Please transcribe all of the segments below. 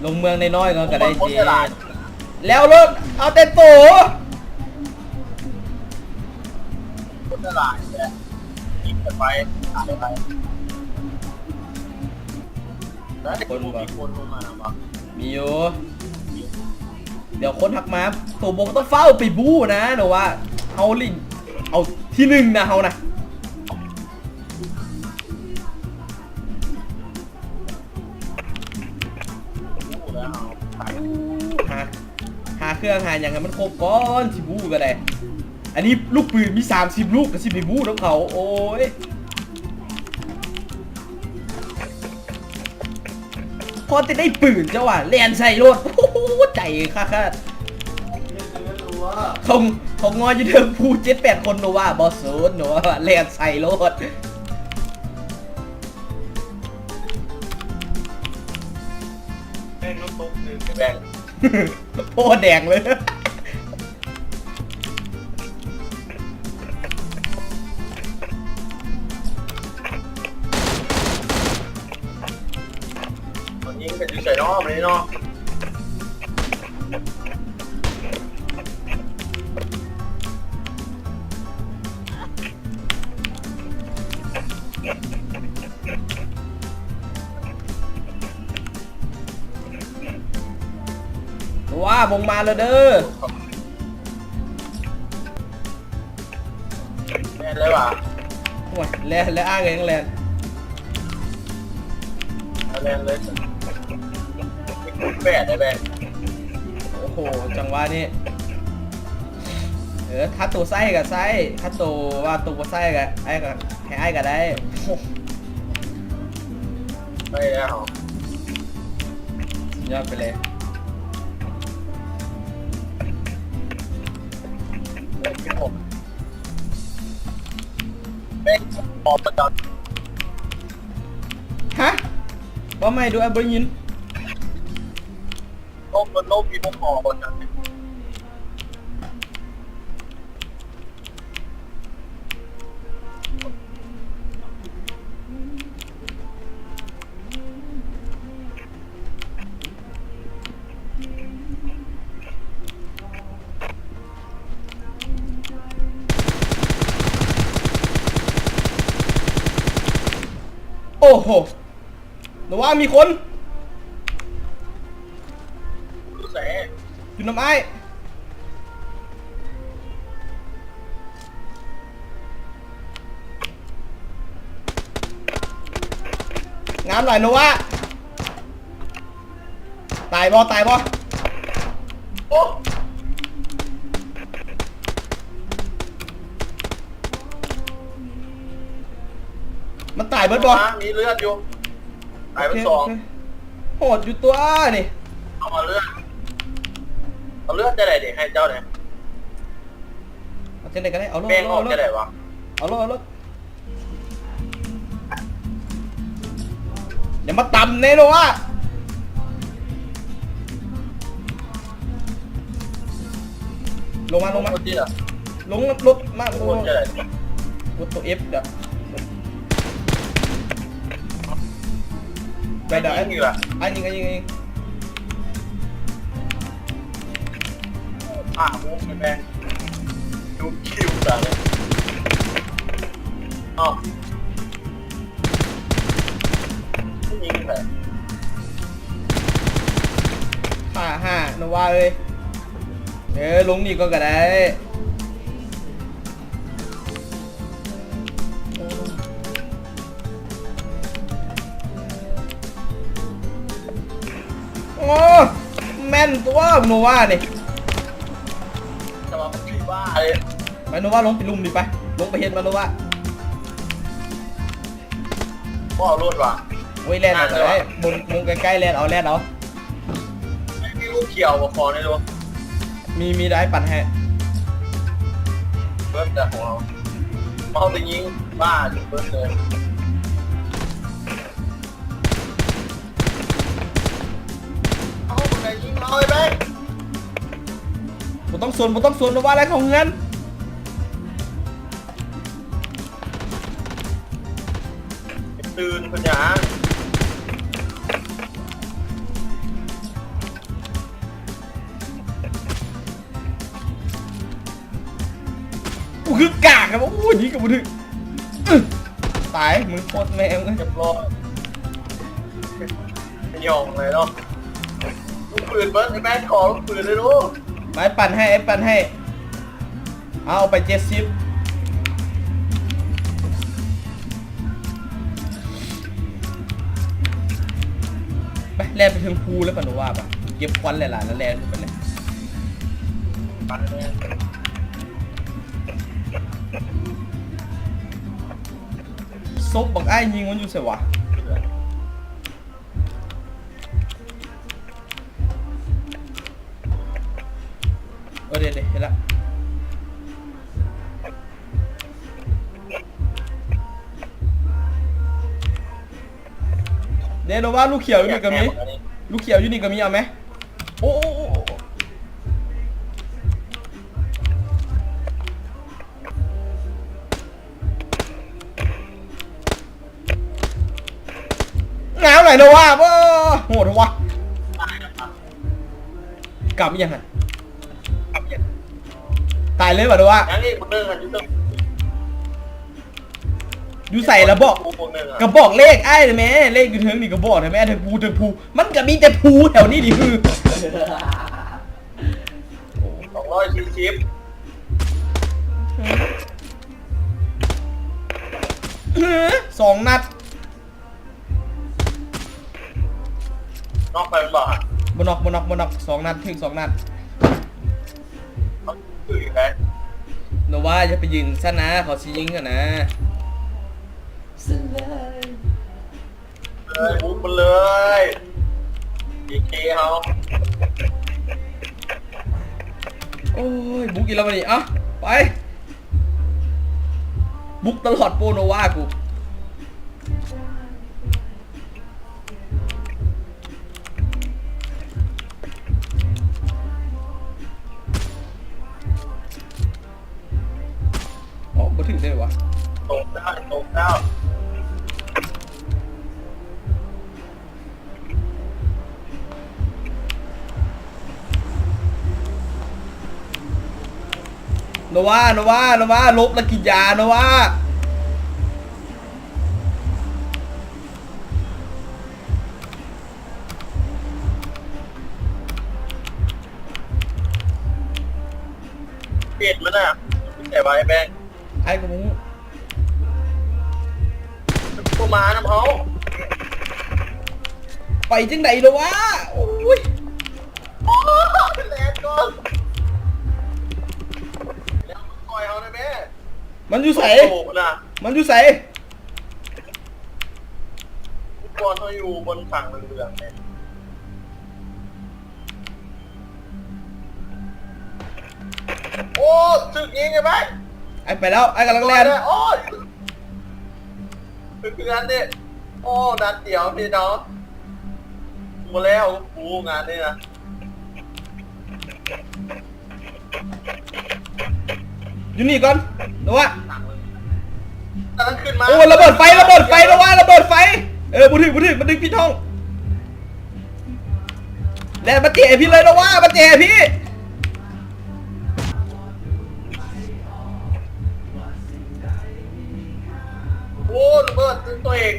ลงเมืองในน้อยก็ได้เจ ตลาด แล้วรถเอาเต็มโต คนตลาดเนี่ยยิงกันไปตายไปแล้วคนมีคนลงมาบ้าง มีอยู่เดี๋ยวคนทักมาตัวบงต้องเฝ้าไปบู้นะหนูว่าเอาลินเอาที่หนึ่งนะเฮานะหาเครื่องหาอย่างนั้นมันครบก้อนสิบู้ก็ได้อันนี้ลูกปืนมี30ลูกก็สิไปบู้น้องเขาโอ้ยพอจะได้ปืนเจ้าว่ะแลนใส่รถโอ้โหใจค่าเขางออยู่เดิมพู7-8คนหนูว่าบอสซูนหนูว่าแลนใส่รถ แม่งน้ำตกหนึ่งแบ่ง โอ้แดงเลยตอนนี้เป็นอยู่ใส่นอกเลยเนาะว่ามงมาแล้วเด้อ แม่เลยว่ะ โอ้ยแลนและอ้างเองแลน แม่เลยแม่ได้แม่ โอ้โหจังหวะนี้ถ้าตัวไส้กับไส้ถ้าตัวว่าตัวไส้กับไอ้กับให้ไอ้กับได้โอ้ ไม่แล้ว สุดยอดไปเลยแม่พอประจัน ฮะว่าไม่ดูไอ้บริยิน โลกมีพวกพอประจันโอ้โหหรือว่ามีคน รู้แส อยู่น้ำไอ้งามหน่อยหนูว่าตายบ่ โอ้ มันตายเบิดบ่ มีเลือดอยู่ตายไปสอง โหดอยู่ตัวนี่ เอามาเลือดเอาเลือดจะไหนเด็กให้เจ้าเนี่ย เอาเช่นใดก็ได้เอาลง แป้งออกจะไหนวะ เอาลงอย่ามาต่ำเนโนวะลงมา คนที่อ่ะ ลงรถมา คนจะไหน กดตัว F เดี๋ยวไปเดี๋ยว ยิงอยู่อ่ะ ยิง มุกแม่ดูคิวต่างเลยอ๋อยิงแบบ ห้าโนวาเลยลงนี่ก็ได้โอ้แม่นตัวโนวาเนี่ย จะมาเป็นบ้าเลย ไปโนวาลงไปลุมดิไปลงไปเห็นมาโนวา พ่อรถว่ะ โอ้ยแลนเอาเลยบนมุงใกล้ๆแลนเอา ไม่มีลูกเขียวกับคอในรถ มีได้ปั่นให้ เบิ้ลแต่ของเราเอาไปยิงบ้าจุดเบิ้ลเลยเอาไปยิงเอาไป ผมต้องสวนโนวาอะไรของเงิน ตื่นปัญญา กูคือกากครับโอ้ยนี่กับมึงตายมึงโคตรแม่ง เรียบร้อยไม่ยอมเลยเนาะลูกปืนเบิ้ลไอ้แม่ขอลูกปืนเลยลูก ไปปั่นให้ไอ้ปั่นให้เอาไป70ไปแล่นไปถึงภูแล้วป่ะหนูว่าป่ะเก็บควันหลายๆแล้วแล่นไปเลย ปันเลย ซบบักไอ้ยิงมันอยู่เสียวะเดี๋ยวเห็นละเดี๋ยวว่าลูกเขียวอยู่นี่ก็มีลูกเขียวอยู่นี่ก็มีเอาไหมโอ้หนาวหน่อยนะว่าโหดวะกลับยังไงตายเลยป่ะนะว่า อย่างนี้คนนึงอ่ะยุ่ง อยู่ใส่แล้วบอกกระบอกเลขไอ้เลยแม่เลขอยู่เทิงนี่กระบอกเลยแม่เทิงภูมันก็มีแต่ภูแถวนี้ดิคือ 240 2 นัด นอกไปมันบอกอ่ะ บนอก2 นัดถึง2 นัด เขาถืออยู่ไหน หนูว่าจะไปยิงซะนะเขาชี้ยิงกันนะ เลยบุกมันเลยดีเคเขา โอ้ยบุกอีกแล้ววันนี้อ่ะไปบุกตลอดโปโนวากูอ๋อมาถึงได้วะ ตกได้ โนวาลบแล้วกินยาโนวา เปลี่ยนมันอ่ะไม่ใช่ไว้แบง ไอ้กูมึง กูมาน้ำเขา ไปจังไหนโนวาโอ้ย โอ้แลนก่อนแล้วต่อยเขาได้ไหม มันอยู่ใส่ โอ้โหนะ มันอยู่ใส่ ทุกคนเขาอยู่บนฝั่งเหลืองๆเนี่ยโอ้ถึกยิงไงแบง ไอ้ไปแล้วไอ้กำลังแล่น โอ้ยคืองานเนี่ยโอ้นัดเดียวพี่น้องมาแล้วกูงานนี่นะ อยู่นี่ก่อนโนวา ตอนนั้นขึ้นมา โอ้ระเบิดไฟโนวาระเบิดไฟบุถึงมันดึงพี่ท้องแล่นมาเจพี่เลยโนวามาเจพี่ โอ้ระเบิดตัวเอง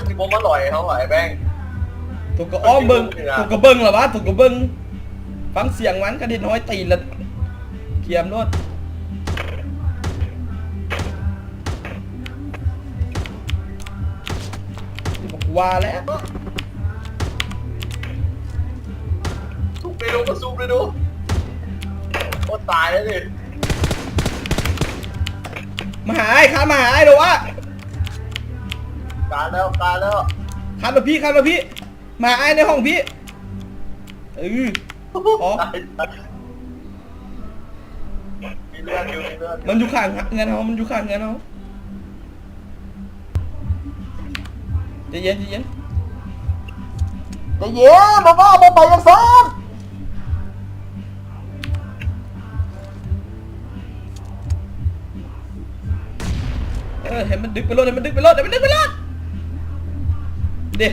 ที่ผมอร่อยเขาไหวแบง ถูกกระอ้อมเบิ้งถูกกระเบิ้งเหรอวะถูกกระเบิ้งฟังเสียงมันกระดิ่งน้อยตีละเขียมโนดบอกว่าแล้ว ซุปไปดูก็ซุปไปดูโคตรตายแล้วดิ มาหาไอ้ข้ามาหาไอ้เดี๋ยววะ การแล้ว ข้ามมาพี่มาไอ้ในห้องพี่อ๋อ มีเลือดอยู่มีเลือด มันอยู่ข้างเงินเขาใจเย็นบ้าไปยังซ้อนเห็นมันดึกไปรถเด็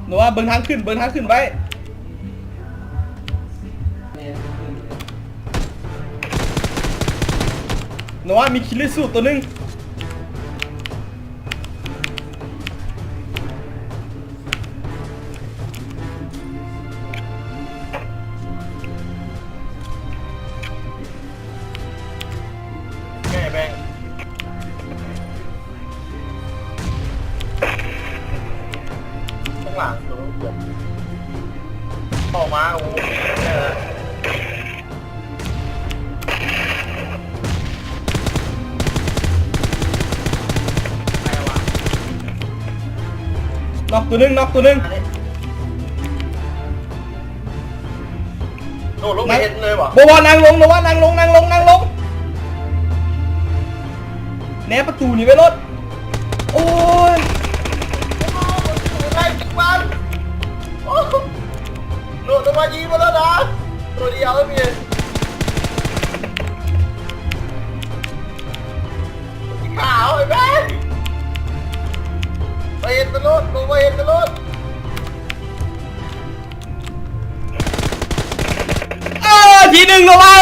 หนูว่าเบิ้งทางขึ้นไว้หนูว่ามีคิลเลอร์สูตรตัวหนึง แง่แบงข้างหลังตัวเกือบออกมาโอ้โหเนี่ยนะใครวะ น็อกตัวหนึง โดดลงไปเห็นเลยวะ บวานางลงหนูว่านางลงแนบประตูนี่ไว้รถโอ้ย ไล่จังมันโอ้โดดลงมายิงมาแล้วนะตัวเดียวไม่มีขาวไอ้แม่งไปเห็นตะลุดลงไปเห็นตะลุด ทีหนึ่งหนูว่า